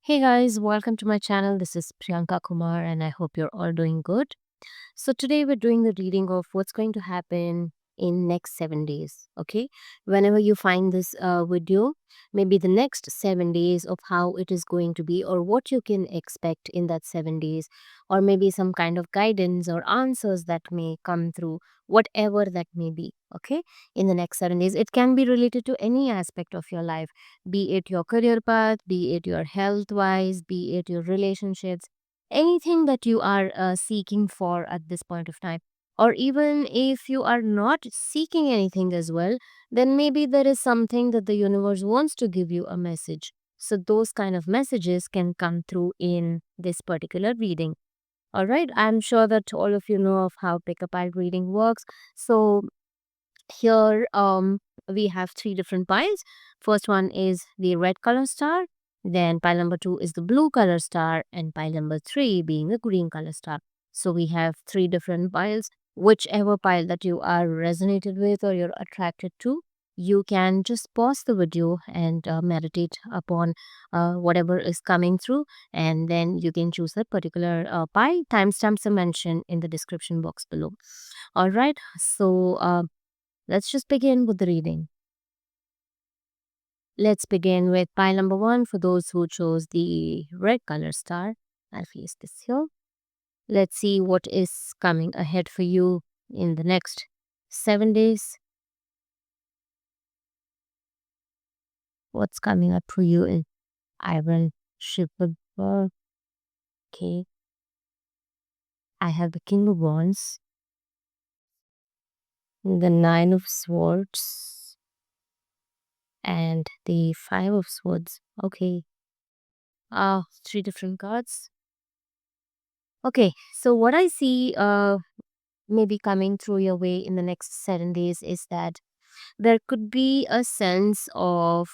Hey guys, welcome to my channel. This is Priyanka Kumar, and I hope you're all doing good. So today we're doing the reading of what's going to happen in next 7 days. Okay, whenever you find this video, maybe the next 7 days of how it is going to be, or what you can expect in that 7 days, or maybe some kind of guidance or answers that may come through, whatever that may be. Okay, in the next 7 days, it can be related to any aspect of your life, be it your career path, be it your health wise, be it your relationships, anything that you are seeking for at this point of time. Or even if you are not seeking anything as well, then maybe there is something that the universe wants to give you a message. So, those kind of messages can come through in this particular reading. All right, I'm sure that all of you know of how pick a pile reading works. So, here we have three different piles. First one is the red color star, then pile number two is the blue color star, and pile number three being the green color star. So we have three different piles. Whichever pile that you are resonated with or you're attracted to, you can just pause the video and meditate upon whatever is coming through, and then you can choose that particular pile. Timestamps are mentioned in the description box below. All right, so let's just begin with the reading. Let's begin with pile number one for those who chose the red color star. I'll place this here. Let's see what is coming ahead for you in the next 7 days. What's coming up for you in Iron Shipper? Okay. I have the King of Wands, the Nine of Swords, and the Five of Swords. Okay. Three different cards. Okay, so what I see maybe coming through your way in the next 7 days is that there could be a sense of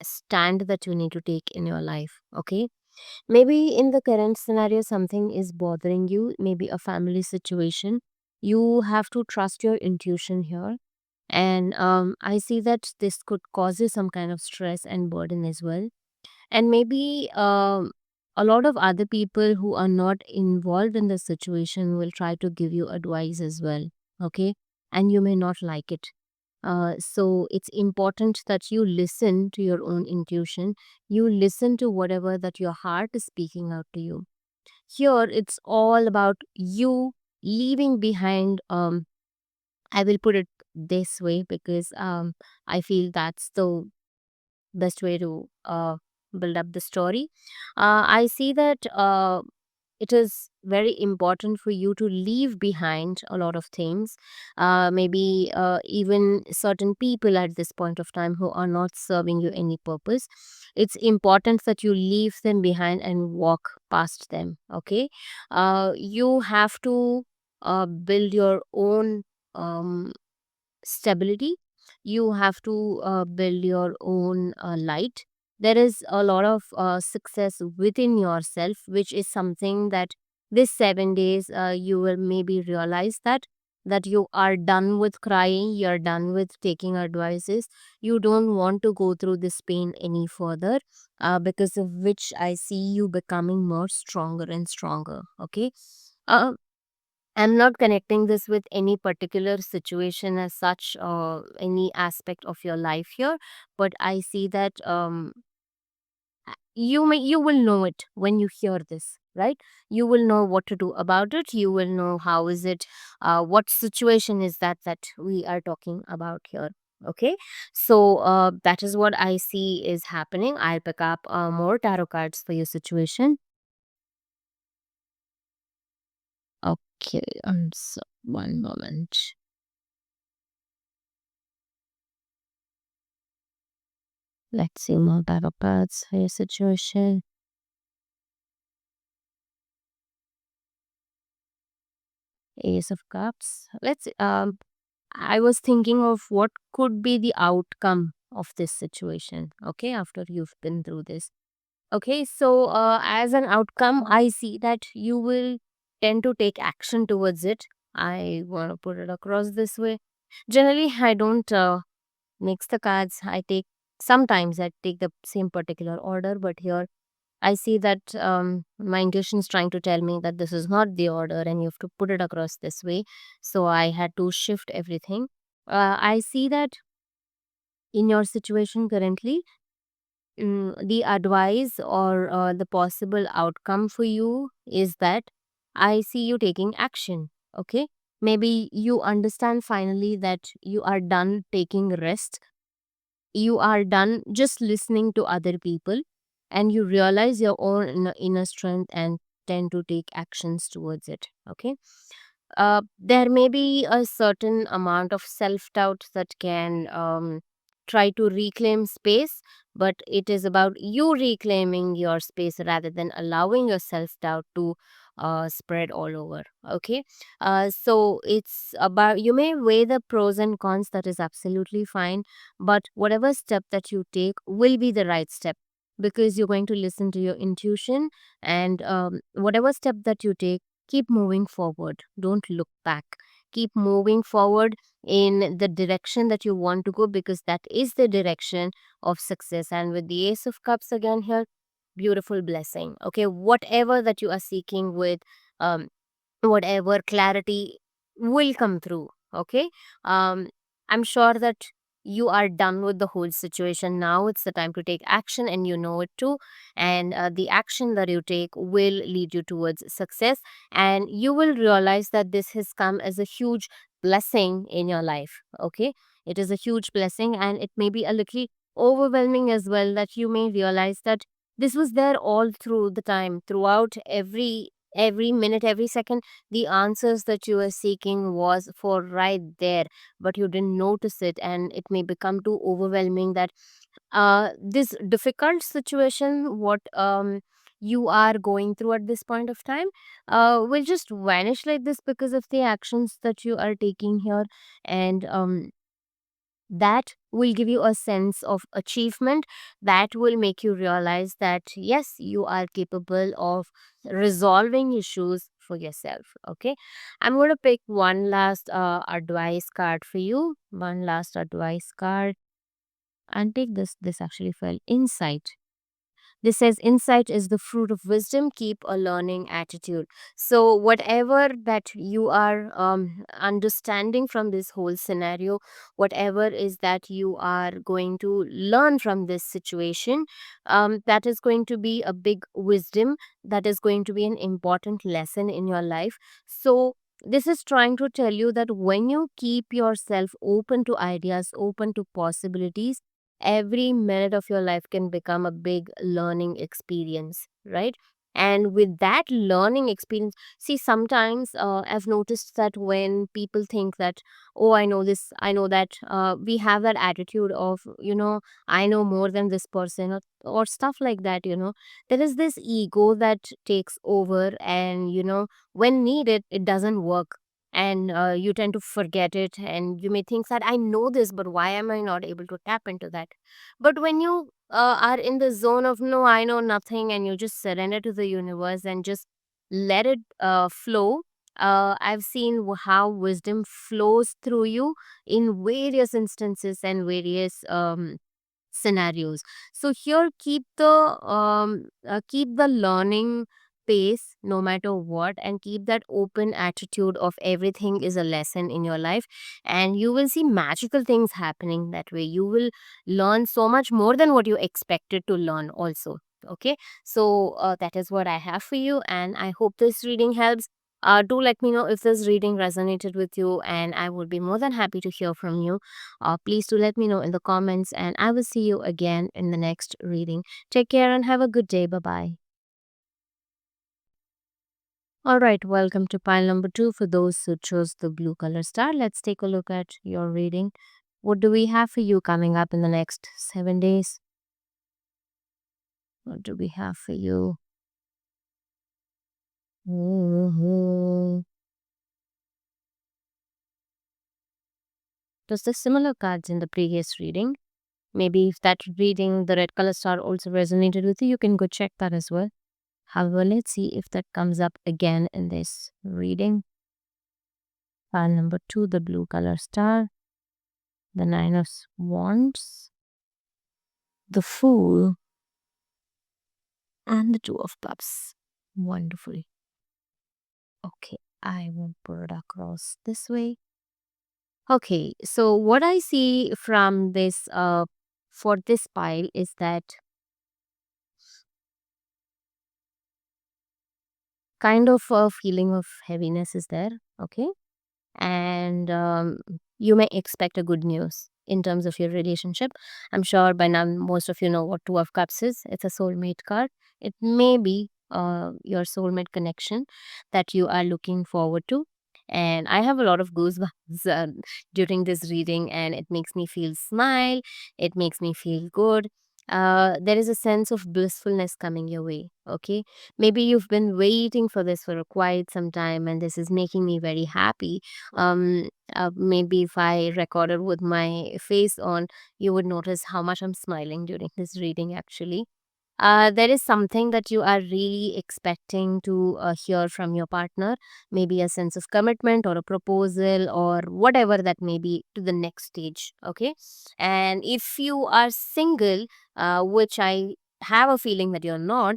stand that you need to take in your life. Okay, maybe in the current scenario, something is bothering you, maybe a family situation. You have to trust your intuition here. And I see that this could cause you some kind of stress and burden as well, and maybe a lot of other people who are not involved in the situation will try to give you advice as well. Okay, and you may not like it. So it's important that you listen to your own intuition. You listen to whatever that your heart is speaking out to you. Here it's all about you leaving behind, I will put it this way because I feel that's the best way to build up the story. I see that it is very important for you to leave behind a lot of things, maybe even certain people at this point of time who are not serving you any purpose. It's important that you leave them behind and walk past them. Okay, you have to build your own um, stability. You have to build your own light. There is a lot of success within yourself, which is something that this 7 days you will maybe realize that you are done with crying, you're done with taking advices, you don't want to go through this pain any further, because of which I see you becoming more stronger and stronger. Okay, uh, I'm not connecting this with any particular situation as such or any aspect of your life here, but I see that you will know it when you hear this, right? You will know what to do about it. You will know how is it, what situation is that we are talking about here. Okay, so that is what I see is happening. I'll pick up more tarot cards for your situation. Okay, so one moment. Let's see more battle cards for your situation. Ace of Cups. I was thinking of what could be the outcome of this situation. Okay, after you've been through this. Okay, so as an outcome, I see that you will tend to take action towards it. I want to put it across this way. Generally, I don't mix the cards. Sometimes I take the same particular order, but here I see that my intuition is trying to tell me that this is not the order and you have to put it across this way. So I had to shift everything. I see that in your situation currently, the advice or the possible outcome for you is that I see you taking action. Okay. Maybe you understand finally that you are done taking rest, you are done just listening to other people, and you realize your own inner strength and tend to take actions towards it. Okay. There may be a certain amount of self doubt that can try to reclaim space, but it is about you reclaiming your space rather than allowing your self doubt to spread all over. Okay. So it's about, you may weigh the pros and cons, that is absolutely fine, but whatever step that you take will be the right step because you're going to listen to your intuition, and whatever step that you take, keep moving forward. Don't look back. Keep moving forward in the direction that you want to go because that is the direction of success. And with the Ace of Cups again here, beautiful blessing. Okay, whatever that you are seeking with um, whatever clarity will come through. Okay. um I'm sure that you are done with the whole situation. Now it's the time to take action, and you know it too. And the action that you take will lead you towards success, and you will realize that this has come as a huge blessing in your life. Okay. It is a huge blessing, and it may be a little overwhelming as well, that you may realize that this was there all through the time, throughout every minute, every second. The answers that you were seeking was for right there, but you didn't notice it, and it may become too overwhelming that this difficult situation, what you are going through at this point of time, will just vanish like this because of the actions that you are taking here. And that will give you a sense of achievement, that will make you realize that yes, you are capable of resolving issues for yourself. Okay. I'm going to pick one last advice card for you, one last advice card, and take this actually felt insight. This says insight is the fruit of wisdom. Keep a learning attitude. So, whatever that you are understanding from this whole scenario, whatever is that you are going to learn from this situation, that is going to be a big wisdom. That is going to be an important lesson in your life. So, this is trying to tell you that when you keep yourself open to ideas, open to possibilities, every minute of your life can become a big learning experience, right? And with that learning experience, see, sometimes I've noticed that when people think that, oh, I know this, I know that, we have that attitude of, I know more than this person, or stuff like that. There is this ego that takes over, and when needed, it doesn't work, and you tend to forget it, and you may think that I know this, but why am I not able to tap into that? But when you are in the zone of no, I know nothing, and you just surrender to the universe and just let it flow, I've seen how wisdom flows through you in various instances and various scenarios. So here, keep the learning pace no matter what, and keep that open attitude of everything is a lesson in your life, and you will see magical things happening that way. You will learn so much more than what you expected to learn also. Okay. So that is what I have for you, and I hope this reading helps. Do let me know if this reading resonated with you, and I would be more than happy to hear from you. Please do let me know in the comments, and I will see you again in the next reading. Take care and have a good day. Bye bye. All right, welcome to pile number 2 for those who chose the blue color star. Let's take a look at your reading. What do we have for you coming up in the next 7 days? What do we have for you? Mhm. Does the similar cards in the previous reading? Maybe if that reading, the red color star, also resonated with you, you can go check that as well. However, let's see if that comes up again in this reading. Pile number 2, the blue color star, the Nine of Wands, the Fool, and the Two of Cups. Wonderful. Okay, I will put it across this way. Okay, so what I see from this for this pile is that kind of a feeling of heaviness is there. Okay, and you may expect a good news in terms of your relationship. I'm sure by now most of you know what Two of Cups is. It's a soulmate card. It may be your soulmate connection that you are looking forward to. And I have a lot of goosebumps during this reading, and it makes me feel smile. It makes me feel good. There is a sense of blissfulness coming your way. Okay, maybe you've been waiting for this for quite some time, and this is making me very happy. Maybe if I recorded with my face on, you would notice how much I'm smiling during this reading actually. There is something that you are really expecting to hear from your partner, maybe a sense of commitment or a proposal or whatever that may be to the next stage. Okay. And if you are single, which I have a feeling that you're not,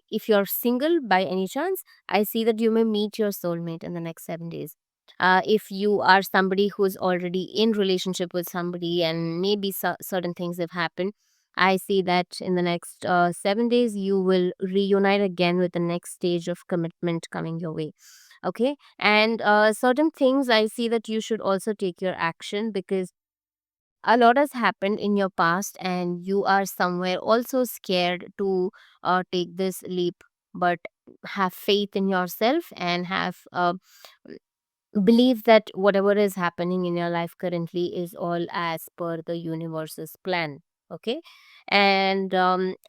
if you're single by any chance, I see that you may meet your soulmate in the next 7 days. If you are somebody who's already in relationship with somebody and maybe certain things have happened, I see that in the next 7 days, you will reunite again with the next stage of commitment coming your way. Okay. And certain things I see that you should also take your action because a lot has happened in your past and you are somewhere also scared to take this leap. But have faith in yourself and have believe that whatever is happening in your life currently is all as per the universe's plan. Okay. And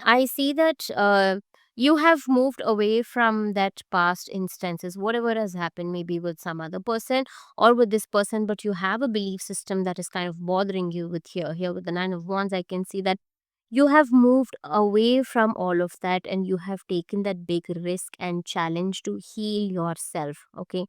I see that you have moved away from that past instances, whatever has happened maybe with some other person or with this person, but you have a belief system that is kind of bothering you with here with the Nine of Wands. I can see that you have moved away from all of that and you have taken that big risk and challenge to heal yourself. Okay.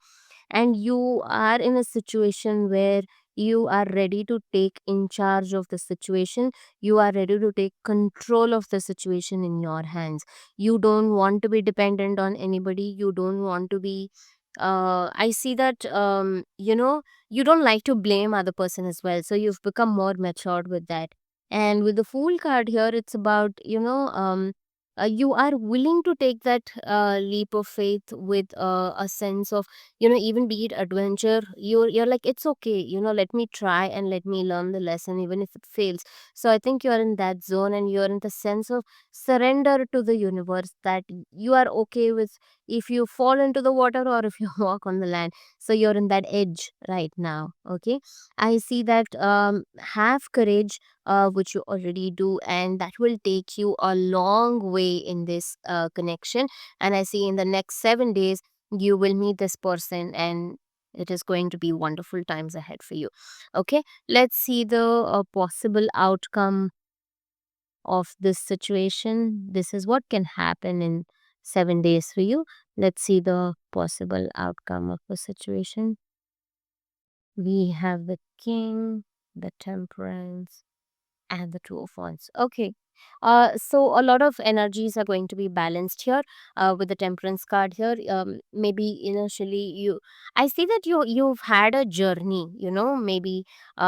And you are in a situation where you are ready to take in charge of the situation. You are ready to take control of the situation in your hands. You don't want to be dependent on anybody. You don't want to be I see that you don't like to blame other person as well, so you've become more matured with that. And with the Fool card here, it's about you are willing to take that leap of faith with a sense of, even be it adventure, you're like, it's okay, let me try and let me learn the lesson even if it fails. So I think you're in that zone and you're in the sense of surrender to the universe, that you are okay with if you fall into the water or if you walk on the land. So you're in that edge right now. Okay. I see that have courage, which you already do, and that will take you a long way in this connection. And I see in the next 7 days you will meet this person, and it is going to be wonderful times ahead for you. Okay, let's see the possible outcome of this situation. This is what can happen in 7 days for you. Let's see the possible outcome of the situation. We have the king, the temperance, and the Two of Wands. Okay. So a lot of energies are going to be balanced here with the Temperance card here. Maybe initially I see that you've had a journey. Maybe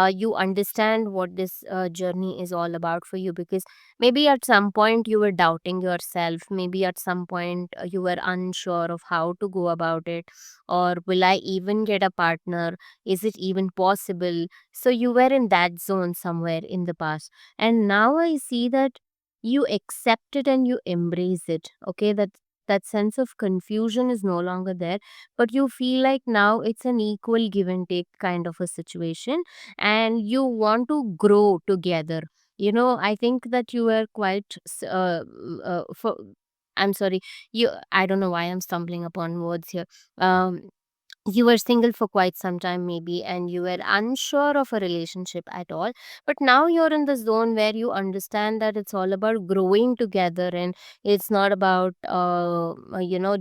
you understand what this journey is all about for you, because maybe at some point you were doubting yourself. Maybe at some point you were unsure of how to go about it, or will I even get a partner? Is it even possible? So you were in that zone somewhere in the past, and now I see that you accept it and you embrace it. Okay, that sense of confusion is no longer there, but you feel like now it's an equal give and take kind of a situation, and you want to grow together. I think that you were quite for I'm sorry, I don't know why I'm stumbling upon words here. um you were single for quite some time maybe, and you were unsure of a relationship at all, but now you're in the zone where you understand that it's all about growing together, and it's not about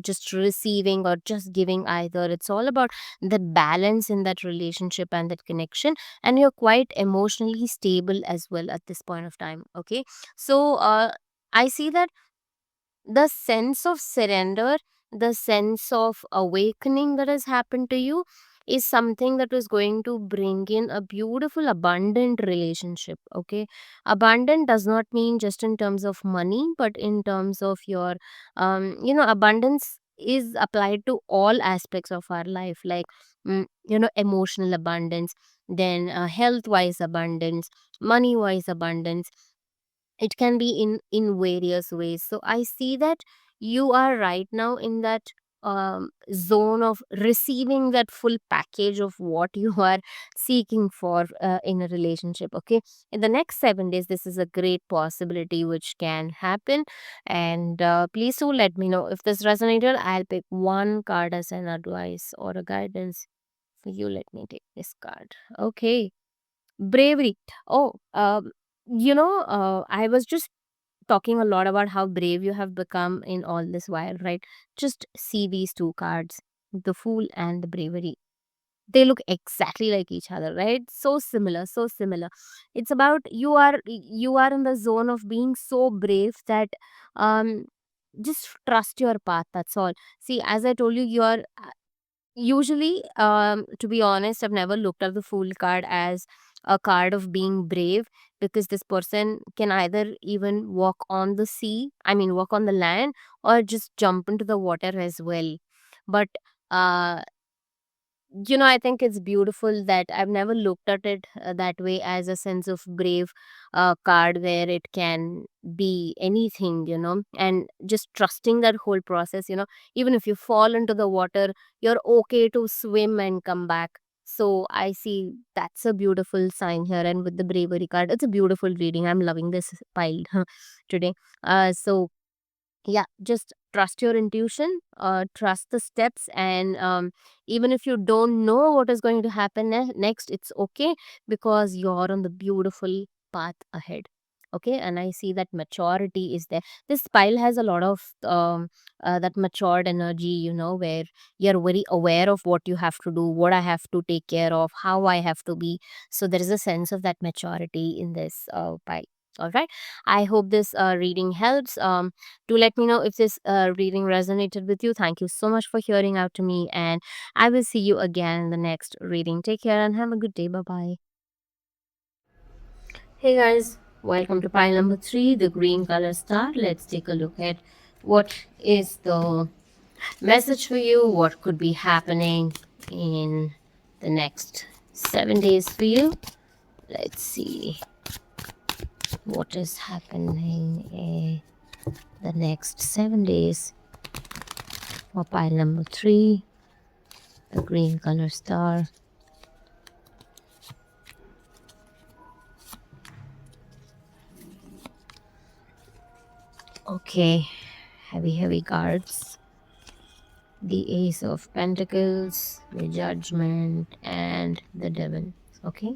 just receiving or just giving either. It's all about the balance in that relationship and that connection, and you're quite emotionally stable as well at this point of time. Okay. So I see that the sense of surrender, the sense of awakening that has happened to you is something that is going to bring in a beautiful, abundant relationship. Okay. Abundant does not mean just in terms of money, but in terms of your, abundance is applied to all aspects of our life, like, emotional abundance, then health wise abundance, money wise abundance. It can be in various ways. So I see that you are right now in that zone of receiving that full package of what you are seeking for in a relationship. Okay, in the next 7 days this is a great possibility which can happen. And please do let me know if this resonated. I'll pick one card as an advice or a guidance for you. Let me take this card. Okay, bravery. Oh, I was just talking a lot about how brave you have become in all this while, right? Just see these two cards, the Fool and the Bravery. They look exactly like each other, right? So similar, so similar. It's about you are in the zone of being so brave that um just trust your path. That's all. See, as I told you, you're usually, to be honest, I've never looked at the Fool card as a card of being brave, because this person can either even walk on the sea, I mean, walk on the land, or just jump into the water as well. But uh, I think it's beautiful that I've never looked at it that way, as a sense of brave card where it can be anything, and just trusting that whole process. Even if you fall into the water, you're okay to swim and come back. So I see that's a beautiful sign here. And with the bravery card, it's a beautiful reading. I'm loving this pile today. So yeah, just trust your intuition, trust the steps, and even if you don't know what is going to happen next, it's okay, because you're on the beautiful path ahead. Okay, and I see that maturity is there. This pile has a lot of that matured energy, where you're very aware of what you have to do, what I have to take care of, how I have to be. So there is a sense of that maturity in this pile. All right, I hope this reading helps. Do let me know if this reading resonated with you. Thank you so much for hearing out to me, and I will see you again in the next reading. Take care and have a good day. Bye bye. Hey guys, welcome to pile number 3, the green color star. Let's take a look at what is the message for you, what could be happening in the next 7 days for you. Let's see what is happening in the next 7 days for pile number 3, the green color star. Okay, heavy cards. The Ace of Pentacles, the Judgment, and the Devil. Okay.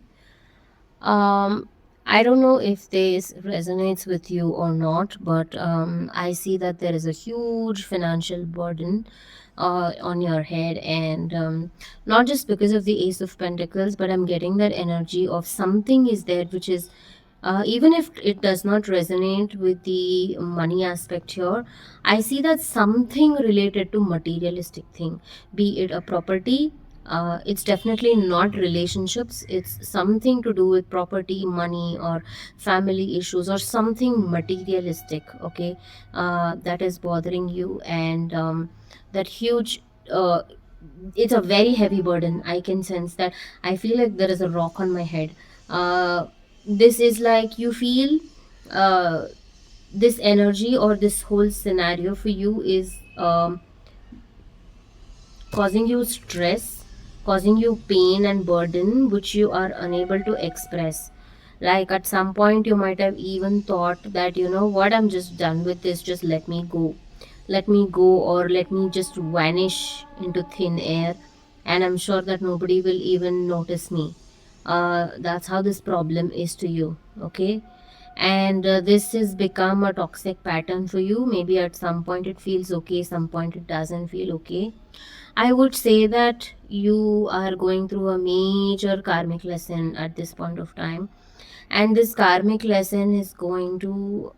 Um, I don't know if this resonates with you or not, but I see that there is a huge financial burden on your head, and not just because of the Ace of Pentacles, but I'm getting that energy of something is there which is, even if it does not resonate with the money aspect here, I see that something related to materialistic thing, be it a property. It's definitely not relationships. It's something to do with property, money, or family issues, or something materialistic. Okay, that is bothering you, and that huge. It's a very heavy burden. I can sense that. I feel like there is a rock on my head. This is like you feel uh, this energy or this whole scenario for you is causing you stress, causing you pain and burden which you are unable to express. Like at some point, you might have even thought that, you know what, I'm just done with this, just let me go. Let me go, or let me just vanish into thin air, and I'm sure that nobody will even notice me. That's how this problem is to you, okay? And this has become a toxic pattern for you. Maybe at some point it feels okay, some point it doesn't feel okay. I would say that you are going through a major karmic lesson at this point of time, and this karmic lesson is going to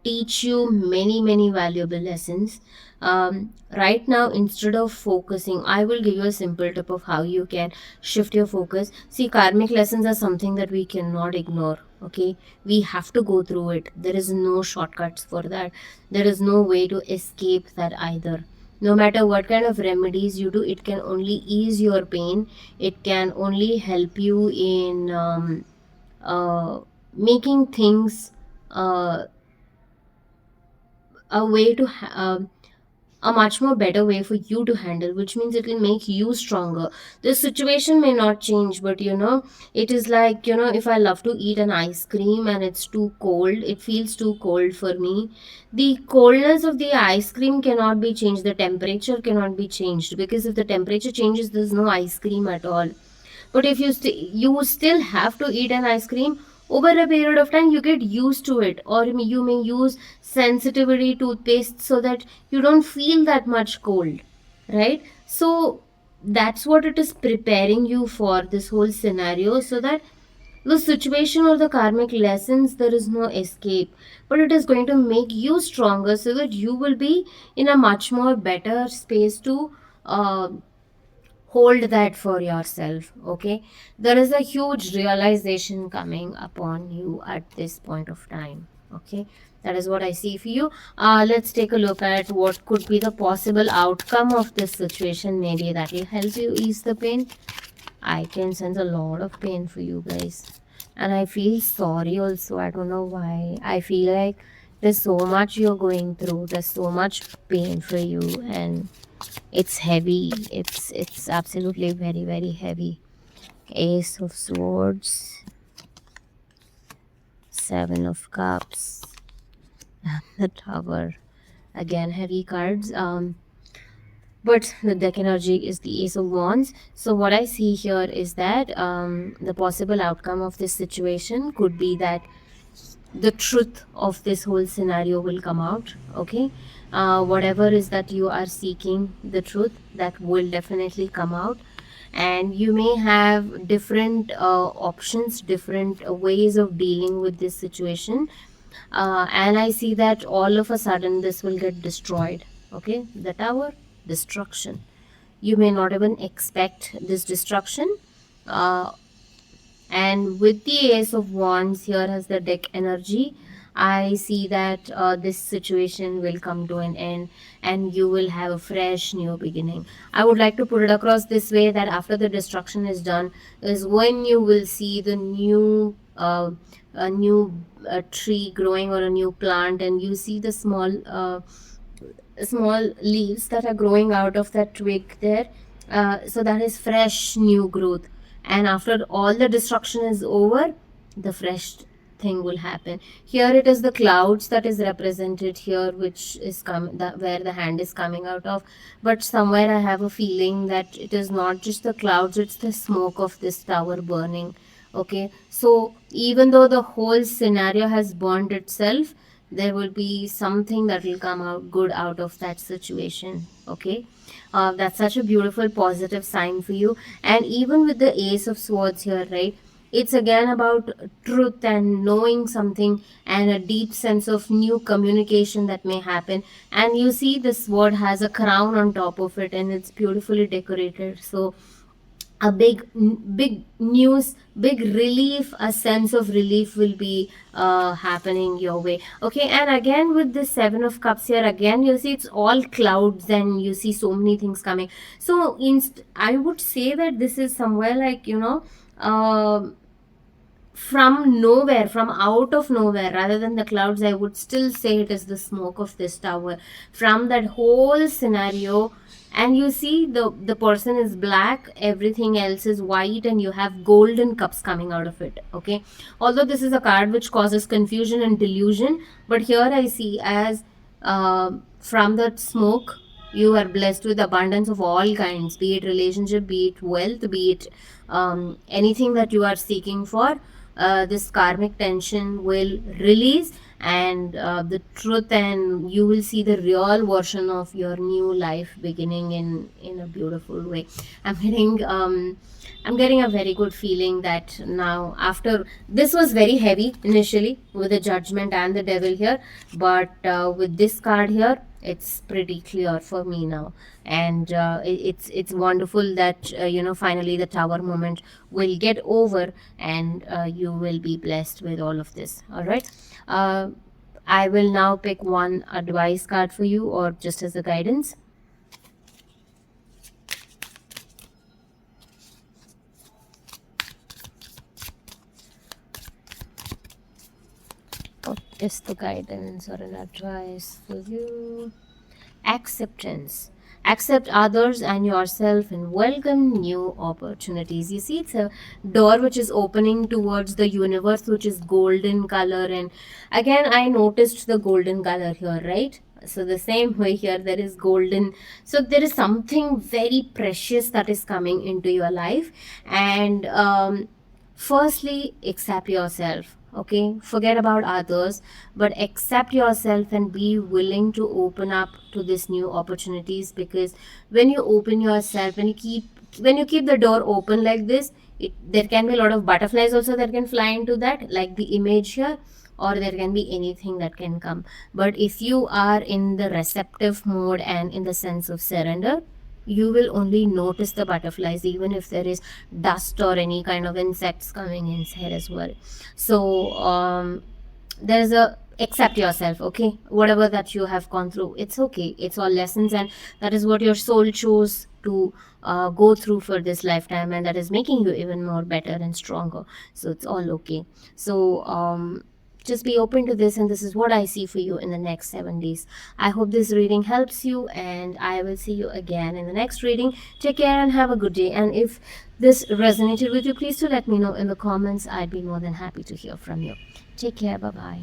teach you many, many valuable lessons. Right now, instead of focusing, I will give you a simple tip of how you can shift your focus. See, karmic lessons are something that we cannot ignore. Okay, we have to go through it. There is no shortcuts for that. There is no way to escape that either. No matter what kind of remedies you do, it can only ease your pain. It can only help you in making things uh, a way to a much more better way for you to handle, which means it will make you stronger. The situation may not change, but it is like, if I love to eat an ice cream and it's too cold, it feels too cold for me. The coldness of the ice cream cannot be changed, the temperature cannot be changed, because if the temperature changes, there's no ice cream at all. But if you still have to eat an ice cream, over a period of time you get used to it, or you may use sensitivity toothpaste so that you don't feel that much cold, right? So that's what it is preparing you for, this whole scenario, so that the situation or the karmic lessons, there is no escape, but it is going to make you stronger so that you will be in a much more better space to uh, hold that for yourself. Okay, there is a huge realization coming upon you at this point of time. Okay, that is what I see for you. Let's take a look at what could be the possible outcome of this situation. Maybe that will help you ease the pain. I can sense a lot of pain for you guys, and I feel sorry also. I don't know why. I feel like there's so much you're going through, there's so much pain for you, and it's heavy. It's absolutely very, very heavy. Ace of Swords, Seven of Cups, the Tower. Again, heavy cards. But the deck energy is the Ace of Wands. So what I see here is that the possible outcome of this situation could be that the truth of this whole scenario will come out. Okay, whatever is that you are seeking, the truth that will definitely come out, and you may have different options, different ways of dealing with this situation. And I see that all of a sudden this will get destroyed. Okay, the Tower, destruction. You may not even expect this destruction. uh, and with the Ace of Wands here as the deck energy, I see that this situation will come to an end and you will have a fresh new beginning. I would like to put it across this way, that after the destruction is done is when you will see the new a new tree growing, or a new plant, and you see the small leaves that are growing out of that twig there. So that is fresh new growth, and after all the destruction is over, the fresh thing will happen. Here it is the clouds that is represented here, which is where the hand is coming out of. But somewhere I have a feeling that it is not just the clouds, it's the smoke of this tower burning. Okay, so even though the whole scenario has burned itself, there will be something that will come out good out of that situation. Okay, that's such a beautiful positive sign for you. And even with the Ace of Swords here, right, it's again about truth and knowing something, and a deep sense of new communication that may happen. And you see the sword has a crown on top of it, and it's beautifully decorated. So a big news, big relief, a sense of relief will be happening your way. Okay, and again with the Seven of Cups here, again you see it's all clouds and you see so many things coming. So I would say that this is somewhere like, um from nowhere, from out of nowhere, rather than the clouds, I would still say it is the smoke of this tower from that whole scenario. And you see the person is black, everything else is white, and you have golden cups coming out of it. Okay, although this is a card which causes confusion and delusion, but here I see as from that smoke you are blessed with abundance of all kinds, be it relationship, be it wealth, be it anything that you are seeking for. This karmic tension will release, and the truth, and you will see the real version of your new life beginning in a beautiful way. I'm getting a very good feeling that now, after this was very heavy initially with the judgment and the devil here, but with this card here, it's pretty clear for me now. And it's wonderful that finally the tower moment will get over, and you will be blessed with all of this. All right. uh, I will now pick one advice card for you, or just as a guidance. What is the guidance or an advice for you? Acceptance. Accept others and yourself and welcome new opportunities. You see, it's a door which is opening towards the universe, which is golden color. And again, I noticed the golden color here, right? So the same way here, there is golden. So there is something very precious that is coming into your life. And firstly, accept yourself. Okay, forget about others, but accept yourself and be willing to open up to these new opportunities. Because when you open yourself, when you keep the door open like this, there can be a lot of butterflies also that can fly into that, like the image here, or there can be anything that can come. But if you are in the receptive mode and in the sense of surrender, you will only notice the butterflies, even if there is dust or any kind of insects coming inside as well. So there's a accept yourself. Okay, whatever that you have gone through, it's okay, it's all lessons, and that is what your soul chose to go through for this lifetime, and that is making you even more better and stronger. So it's all okay. So just be open to this, and this is what I see for you in the next 7 days. I hope this reading helps you, and I will see you again in the next reading. Take care and have a good day. And if this resonated with you, please do let me know in the comments. I'd be more than happy to hear from you. Take care. Bye bye.